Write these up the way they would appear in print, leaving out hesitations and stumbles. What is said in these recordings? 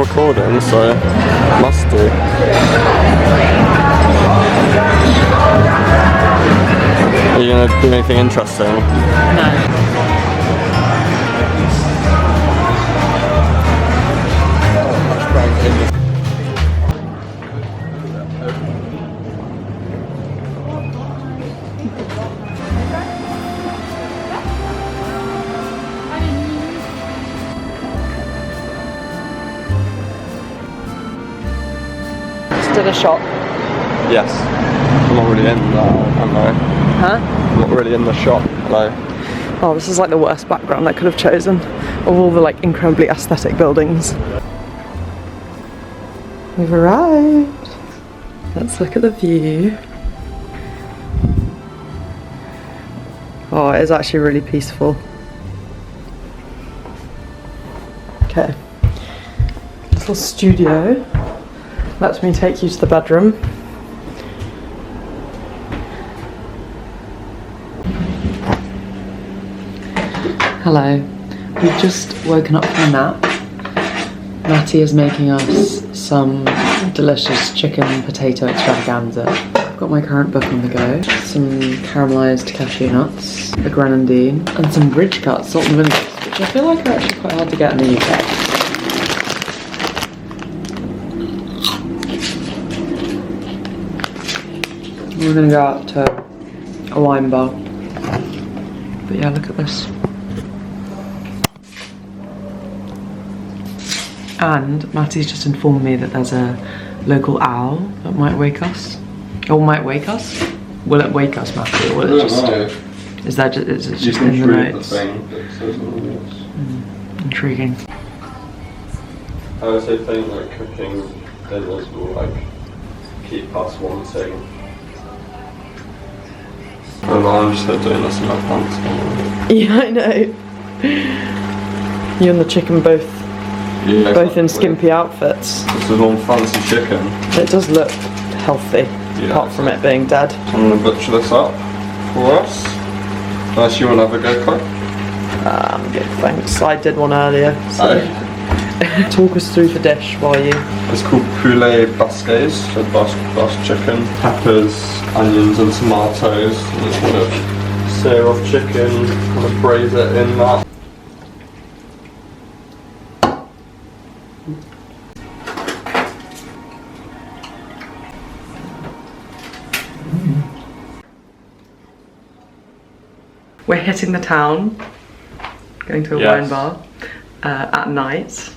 recording, so must do. Are you gonna do anything interesting? No. Did a shop. Yes. I'm not really in hello. Huh? I'm not really in the shop. Hello. Oh, this is like the worst background I could have chosen of all the like incredibly aesthetic buildings. We've arrived. Let's look at the view. Oh, it is actually really peaceful. Okay. Little studio. Let me take you to the bedroom. Hello. We've just woken up from a nap. Matty is making us some delicious chicken potato extravaganza. I've got my current book on the go. Some caramelised cashew nuts, a grenadine, and some bridge cuts, salt and vinegar, which I feel like are actually quite hard to get in the UK. We're gonna go out to a wine bar. But yeah, look at this. And Matty's just informed me that there's a local owl that might wake us. Or might wake us? Will it wake us, Matty? Or will it just... Is it just in the notes? Intriguing. I would say things like cooking dinners will like keep us wanting. Oh, I'm just doing this in my pants. Yeah, I know. You and the chicken both in skimpy outfits. This is one fancy chicken. It does look healthy, apart from it being dead. I'm going to butcher this up for us. Unless you want to have a go, Chloe? I'm good, thanks. I did one earlier, so... Talk us through the dish while you... It's called poulet basques, so basque chicken, peppers, onions and tomatoes, and it's kind of sear off chicken, kind of braise it in that. We're hitting the town, going to a wine bar at night.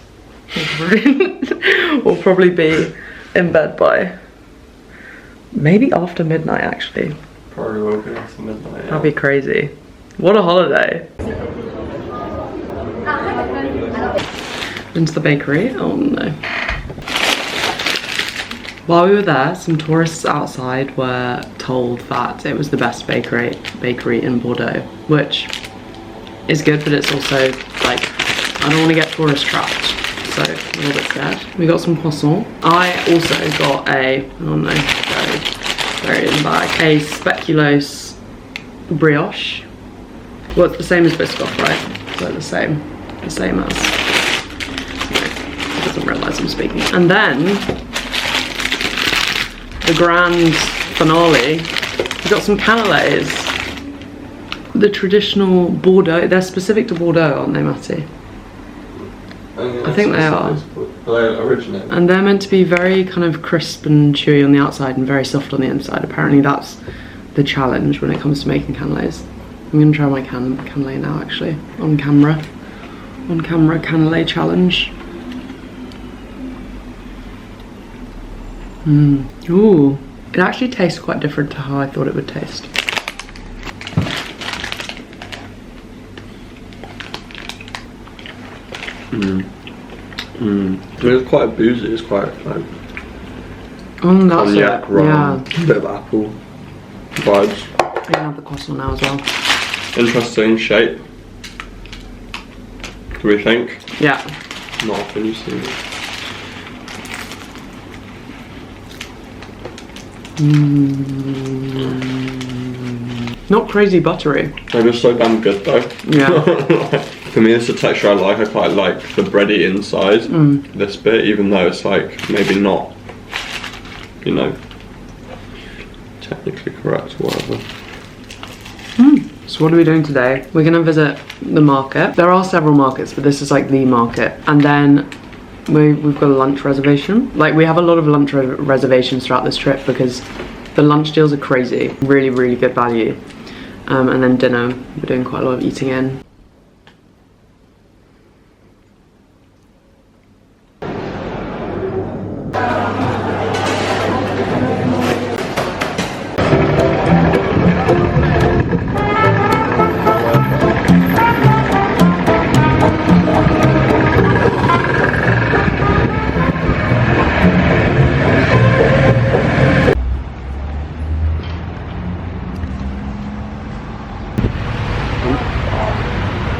We'll probably be in bed by maybe after midnight actually. Probably will be after midnight. Yeah. That'd be crazy. What a holiday. Into the bakery? Oh no. While we were there, some tourists outside were told that it was the best bakery in Bordeaux, which is good, but it's also like, I don't want to get tourist trapped, so a little bit scared. We got some croissant. I also got a, oh no, very in the bag, a speculoos brioche. Well, it's the same as Biscoff, right? So the same as, no, doesn't realise I'm speaking. And then, the grand finale, we got some cannelés. The traditional Bordeaux, they're specific to Bordeaux, aren't they, Matty? I think they are. They originate. And they're meant to be very kind of crisp and chewy on the outside and very soft on the inside. Apparently that's the challenge when it comes to making cannelés. I'm gonna try my cannelé now actually, on camera. On camera cannelé challenge. Ooh, it actually tastes quite different to how I thought it would taste. It's quite boozy, it's quite like That's rum, yeah. bit of apple vibes. I can have the croissant now as well. Interesting shape. Do we think? Yeah. Not often you see it. Not crazy buttery. They're just so damn good though. Yeah. For me, it's a texture I like. I quite like the bready inside, this bit, even though it's like maybe not, you know, technically correct or whatever. So what are we doing today? We're gonna visit the market. There are several markets, but this is like the market. And then we've got a lunch reservation. Like, we have a lot of lunch reservations throughout this trip because the lunch deals are crazy. Really, really good value. And then dinner, we're doing quite a lot of eating in.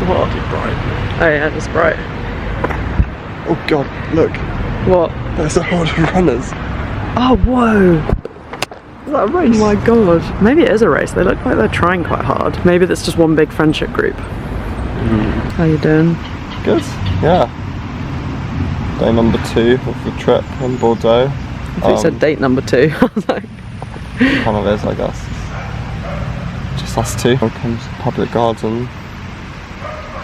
What? Oh yeah, it's bright. Oh god, look. What? There's a horde of runners. Oh, whoa! Is that a race? Oh my god. Maybe it is a race. They look like they're trying quite hard. Maybe that's just one big friendship group. How you doing? Good, yeah. Day number 2 of the trip in Bordeaux. I thought you said date number 2. I was like... Kind of is, I guess. Just us two. Welcome to the public garden.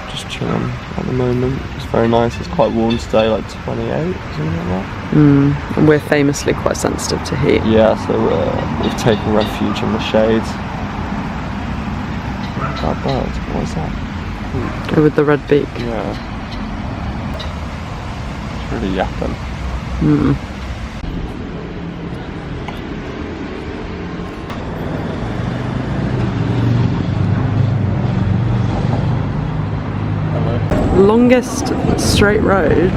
Just chilling at the moment. It's very nice. It's quite warm today, like 28, something like that. And we're famously quite sensitive to heat. Yeah, so we've taken refuge in the shade. That bird, what is that? With the red beak. Yeah. It's really yapping. Longest straight road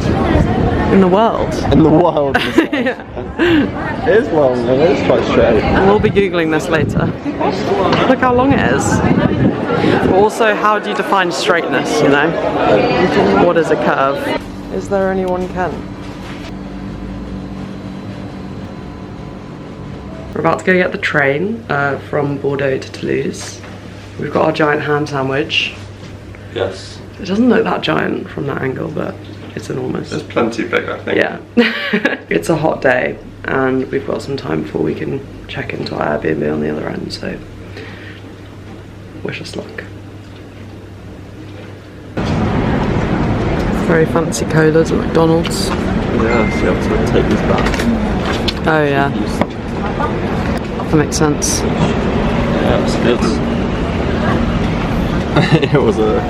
in the world. In the wild. Yeah. It is long and it is quite straight. We'll be googling this later. Look how long it is. Also, how do you define straightness, you know? What is a curve? Is there anyone Ken? We're about to go get the train from Bordeaux to Toulouse. We've got our giant ham sandwich. Yes. It doesn't look that giant from that angle, but it's enormous. It's plenty big, I think. Yeah. It's a hot day and we've got some time before we can check into our Airbnb on the other end, so wish us luck. Very fancy colas at McDonald's. Yeah, so you have to take these back. Oh yeah. That makes sense. Yeah, it was good. It was a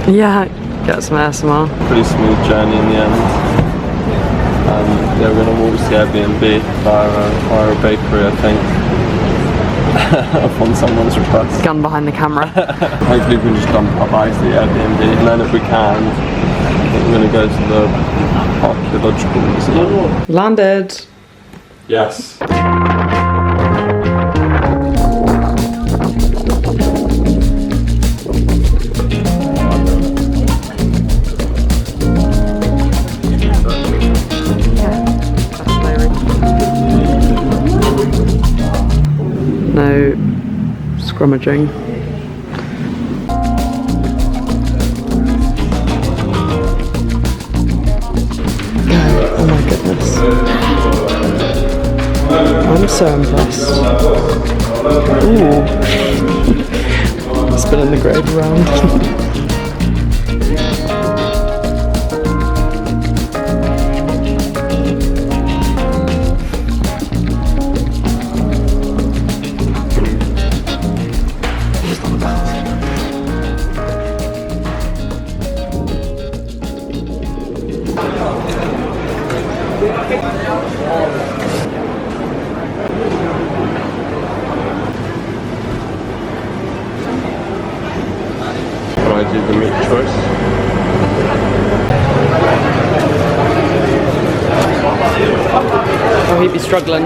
Yeah, get some ASMR. pretty smooth journey in the end. Yeah, we're going to walk to the Airbnb via a bakery, I think, upon someone's request. Gun behind the camera. Hopefully we can just dump our bags at the Airbnb, and then if we can, I think we're going to go to the archaeological museum. Landed. Yes. No scrummaging. Oh my goodness. I'm so impressed. Ooh. Spinning the grave around. Can I do the meat choice? Oh, he'd be struggling.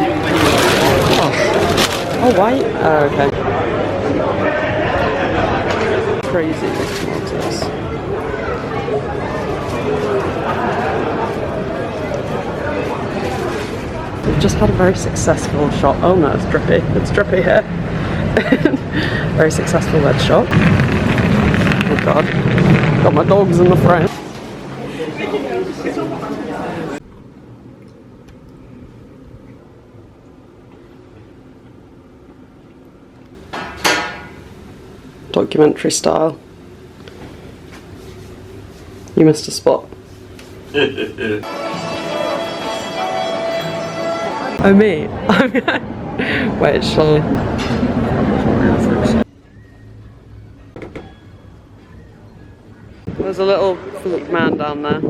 Oh, oh white? Oh, okay. Crazy big tomatoes. We've just had a very successful shop. Oh no, it's drippy. It's drippy here. Very successful red shop. Oh god. Got my dogs in the front. Documentary style. You missed a spot. Oh, me? Wait, shall I? There's a little man down there.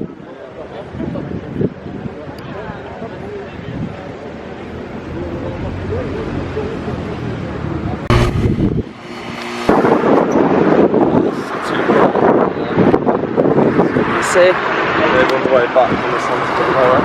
See? Maybe on the way back when the sun's getting lower.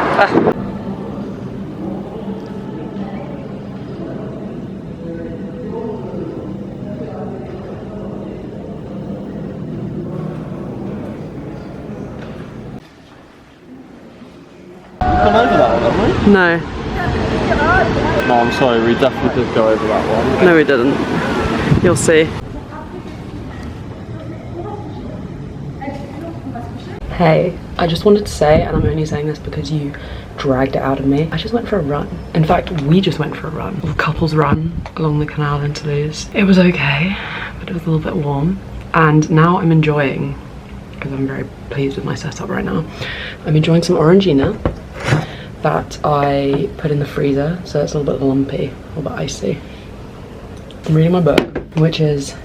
We've gone over that one, haven't we? No. No, I'm sorry, we definitely did go over that one. No, we didn't. You'll see. Hey, I just wanted to say, and I'm only saying this because you dragged it out of me, I just went for a run. In fact, we just went for a run. A couple's run along the canal in Toulouse. It was okay, but it was a little bit warm. And now I'm enjoying, because I'm very pleased with my setup right now, I'm enjoying some Orangina that I put in the freezer, so it's a little bit lumpy, a little bit icy. I'm reading my book, which is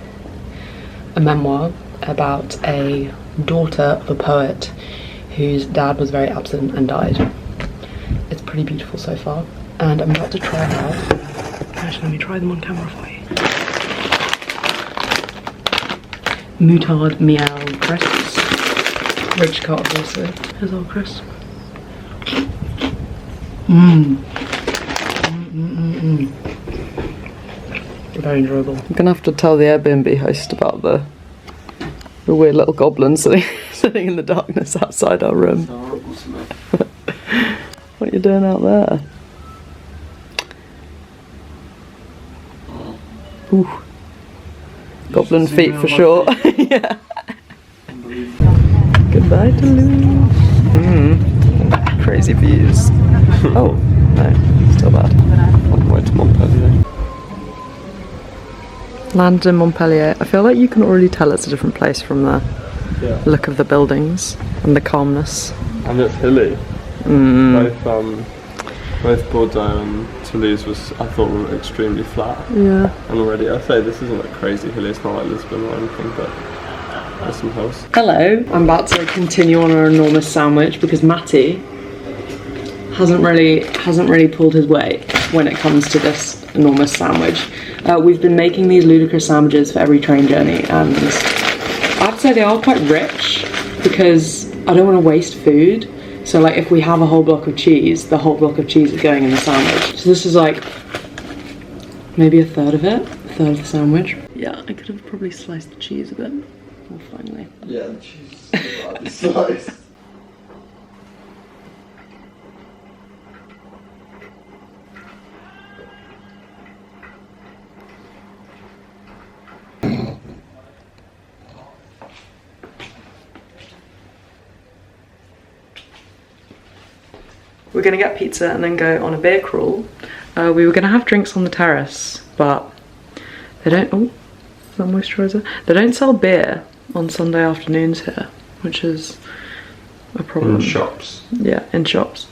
a memoir about a daughter of a poet whose dad was very absent and died. It's pretty beautiful so far, and I'm about to try it out. Actually, let me try them on camera for you. Moutarde Miel crisps. Rich cut also. Here's all crisps. Very enjoyable. I'm gonna have to tell the Airbnb host about the weird little goblin sitting in the darkness outside our room. What are you doing out there? Ooh. Goblin feet for sure. Yeah. Goodbye, Toulouse. Crazy views. Oh, no, still bad. On the way to Montpellier. Landed in Montpellier. I feel like you can already tell it's a different place from the look of the buildings and the calmness. And it's hilly. Both Bordeaux and Toulouse I thought were extremely flat. Yeah. And already I say this isn't like crazy hilly, it's not like Lisbon or anything, but there's some hills. Hello. I'm about to continue on our enormous sandwich because Matty hasn't really pulled his weight when it comes to this enormous sandwich. We've been making these ludicrous sandwiches for every train journey, and I have to say they are quite rich because I don't want to waste food. So like if we have a whole block of cheese, the whole block of cheese is going in the sandwich. So this is like maybe a third of it, a third of the sandwich. Yeah, I could have probably sliced the cheese a bit more finely. Yeah, the cheese is badly sliced. We're gonna get pizza and then go on a beer crawl. We were gonna have drinks on the terrace, but they don't, oh, that moisturiser. They don't sell beer on Sunday afternoons here, which is a problem. In shops. Yeah, in shops.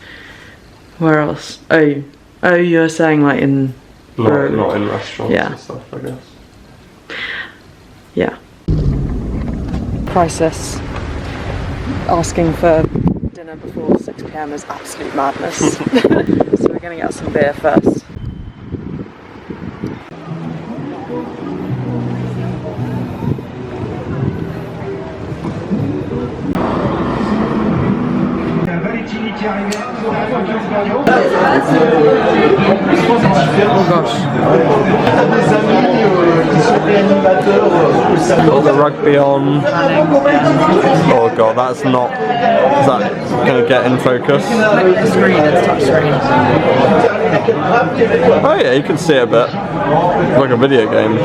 Where else? Oh, you're saying like in... Not in restaurants and stuff, I guess. Yeah. Crisis. Asking for dinner before 6 PM is absolute madness. So we're gonna get some beer first. Oh gosh. Got the rugby on. Oh god, that's not... Is that going to get in focus? Move the screen, it's touch screen. Oh yeah, you can see it a bit. Like a video game.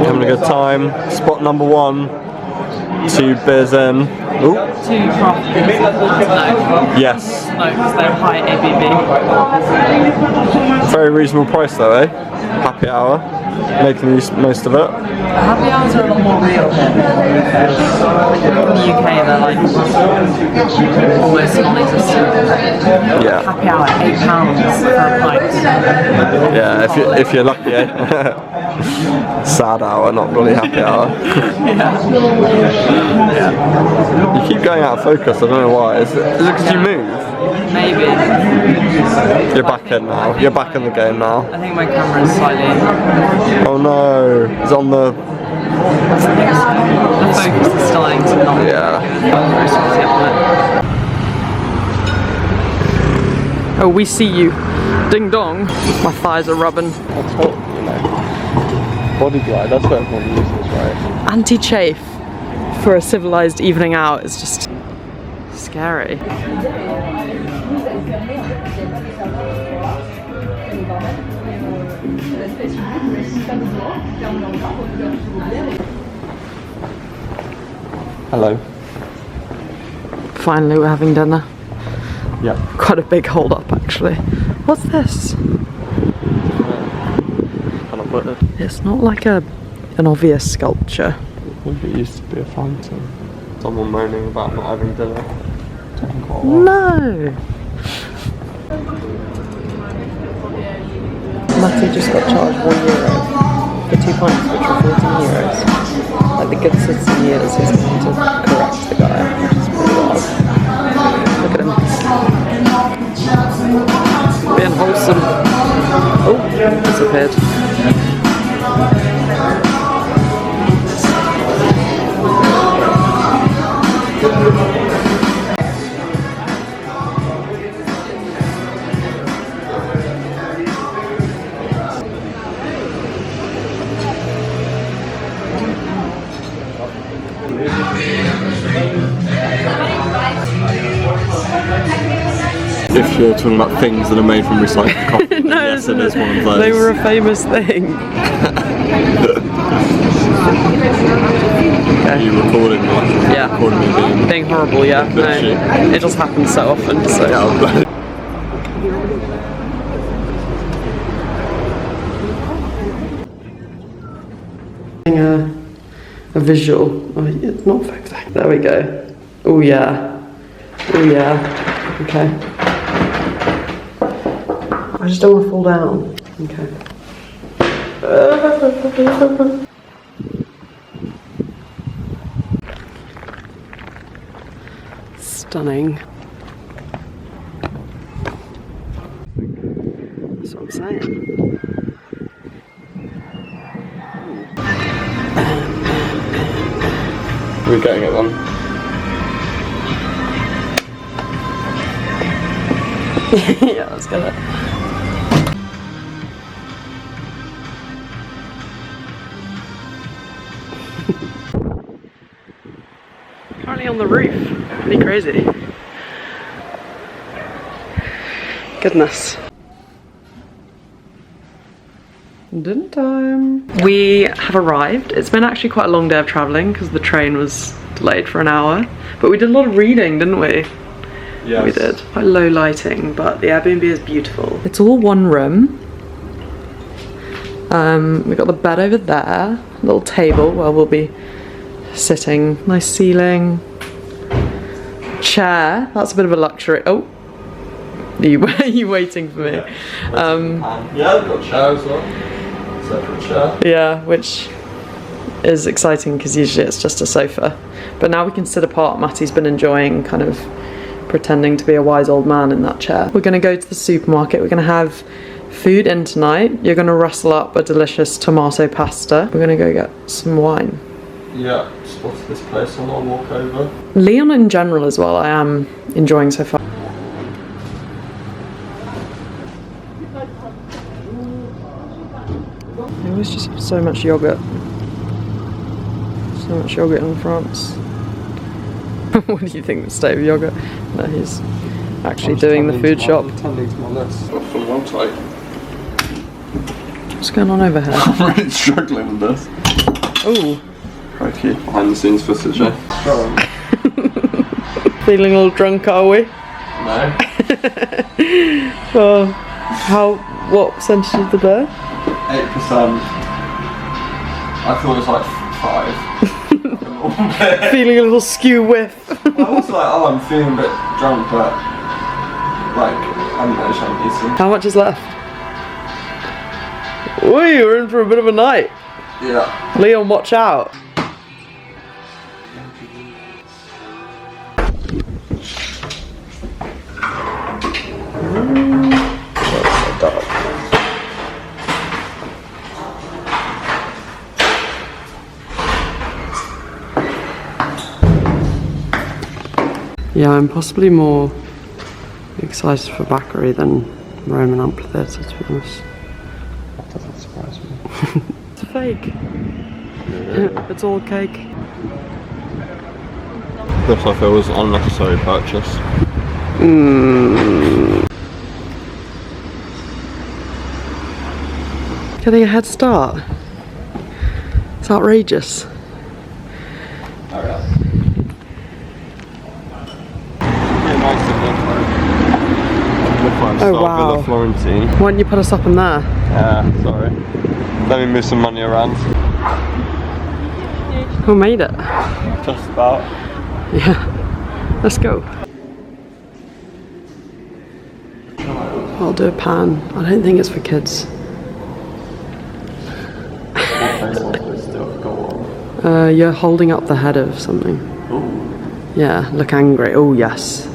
Having a good time. Spot number 1. 2 beers in. Ooh. 2 craft beers that want to know. Yes. No, because they're high ABV. Very reasonable price though, eh? Happy hour. Making the most of it. Happy hours are a lot more real here. In the UK, they're like almost non-existent. Yeah. Happy hour, £8 for a pint. Yeah, if you're lucky, eh? Sad hour, not really happy hour. Yeah. You keep going out of focus, I don't know why. Is it because you move? Maybe. You're back in now. You're back in the game now. I think my camera is slightly... Oh no, it's on the... The focus is starting to not be Yeah. good. Oh, we see you. Ding dong. My thighs are rubbing. That's what, you know. Body glide, that's what everyone uses, right? Anti-chafe for a civilized evening out is just scary. Hello. Finally, we're having dinner. Yep. Quite a big hold up, actually. What's this? Can I put it? It's not like an obvious sculpture. Maybe it used to be a fountain. Someone moaning about not having dinner. Taking quite a while. No! Matty just got charged €1 for 2 pints, which were €14. Like the good citizen years, he's going to correct the guy, which is pretty wild. Look at him. Being wholesome. Oh, disappeared. If you're talking about things that are made from recycled cotton, No, yes, it is one of those. they were a famous thing. Are you recording me? Yeah. Recording me Being horrible, yeah. No, Literally. it just happens so often. So. Yeah, A visual. Oh, it's not focusing. There we go. Oh yeah. Oh yeah. Okay. I just don't want to fall down. Okay. Stunning. That's what I'm saying. we're getting it then. Yeah, let's get it. Currently on the roof. Pretty crazy. Goodness. Dinner time. We have arrived. It's been actually quite a long day of travelling because the train was delayed for an hour. But we did a lot of reading, didn't we? Yes. We did. Quite low lighting, but the Airbnb is beautiful. It's all one room. We've got the bed over there, little table where we'll be sitting. Nice ceiling. Chair. That's a bit of a luxury. Oh. Are you waiting for me? Yeah, yeah, we've got a chair as well. Separate chair. Yeah, which is exciting because usually it's just a sofa. But now we can sit apart. Matty's been enjoying kind of pretending to be a wise old man in that chair. We're going to go to the supermarket. We're going to have food in tonight. You're going to rustle up a delicious tomato pasta. We're going to go get some wine. Yeah, spotted this place on our walk over. Lyon in general as well, I am enjoying so far. They always just have so much yogurt. So much yogurt in France. What do you think, the state of yogurt? No, he's actually doing the food shop. Tending to my list. From one side. What's going on over here? I'm really struggling with this. Oh. Right here, behind the scenes footage, eh? drunk. Feeling all drunk, are we? No. Well, what percentage of the beer? 8%. I thought it was like 5. Feeling a little skew whiff. I was like, oh, I'm feeling a bit drunk, but like, I don't know, Chinese. How much is left? Oi, we're in for a bit of a night. Yeah. Leon, watch out. Yeah, I'm possibly more excited for Backery than Roman Amphitheatre, to be honest. That doesn't surprise me. It's fake. Yeah. It's all cake. Looks like it was an unnecessary purchase. Getting a head start. It's outrageous. Oh, yeah. Oh, wow. Villa Florentine. Why don't you put us up in there? Yeah, sorry. Let me move some money around. Who made it? Just about. Yeah. Let's go. I'll do a pan. I don't think it's for kids. You're holding up the head of something. Ooh. Yeah, look angry. Oh, yes.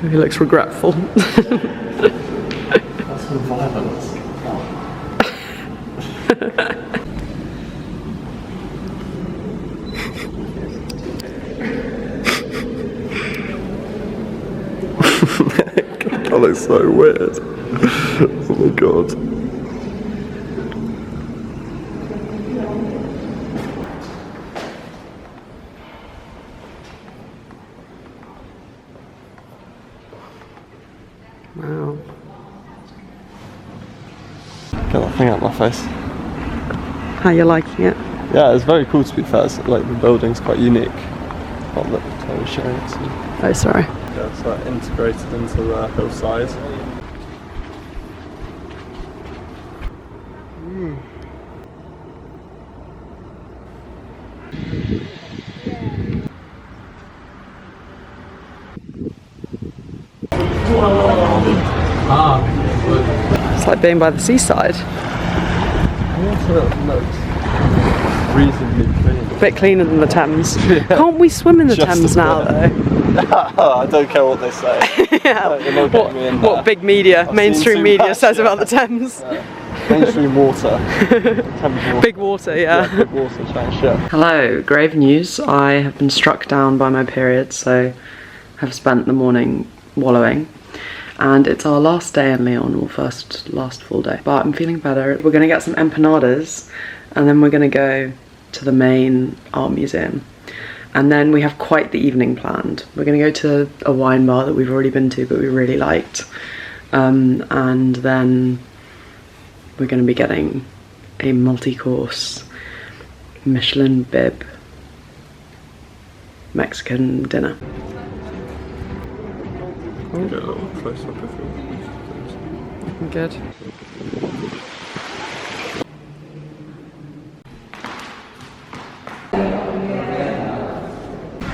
He looks regretful. That's some violence. That looks so weird. Oh my god. Wow. Get that thing out of my face. How you liking it? Yeah, it's very cool to be fair. It's, like the building's quite unique. Oh look, I was showing it to you. Oh, sorry. Yeah, it's like integrated into the hillside. It's like being by the seaside. Water looks reasonably clean. A bit cleaner than the Thames. Yeah. Can't we swim in the Just Thames now, though? I don't care what they say. Yeah. You're not getting me in What there. big media, I've mainstream seen too media much, says yeah. about the Thames? Mainstream water. Thames water. Big water, yeah. Big water, chat shit. Hello, grave news. I have been struck down by my period, so have spent the morning wallowing. And it's our last day in Lyon, or last full day. But I'm feeling better. We're gonna get some empanadas, and then we're gonna go to the main art museum. And then we have quite the evening planned. We're gonna go to a wine bar that we've already been to, but we really liked. And then we're gonna be getting a multi-course Michelin bib Mexican dinner. Get a little close up if you Good.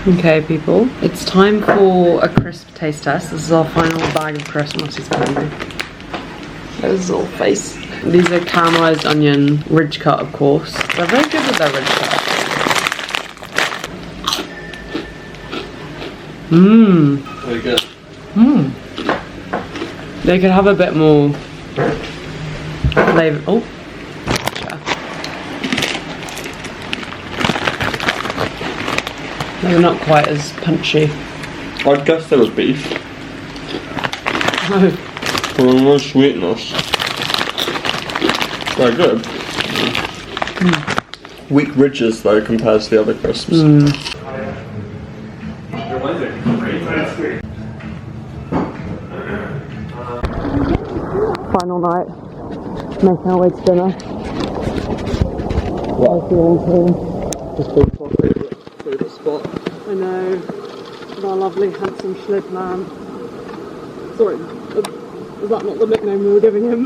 Okay, people, it's time for a crisp taste test. This is our final bag of Christmas candy. There's his little face. These are caramelized onion, ridge cut, of course. They're very good with their ridge cut. Mmm. Very good. Mmm. They could have a bit more flavour. Oh, gotcha. They're not quite as punchy. I'd guess there was beef. Oh, Well, no sweetness. Very good. Weak ridges though compared to the other crisps. final night. Making our way to dinner. What? I'm feeling clean. This big coffee favourite spot. I know. With our lovely handsome Schlib man. Sorry, is that not the nickname we were giving him?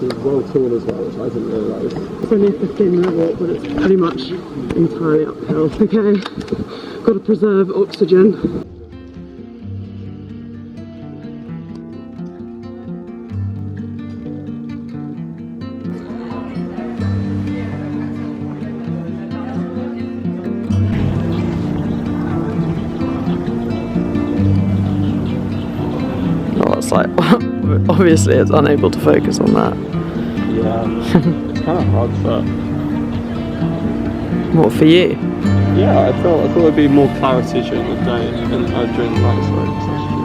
He's well tall as well, which I didn't realise. It's only a 15-minute walk, but it's pretty much entirely uphill. Okay, got to preserve oxygen. Oh, it's like, obviously it's unable to focus on that. Yeah, it's kind of hard for... What, for you? Yeah, I thought there'd be more clarity during the day and during the night, sorry.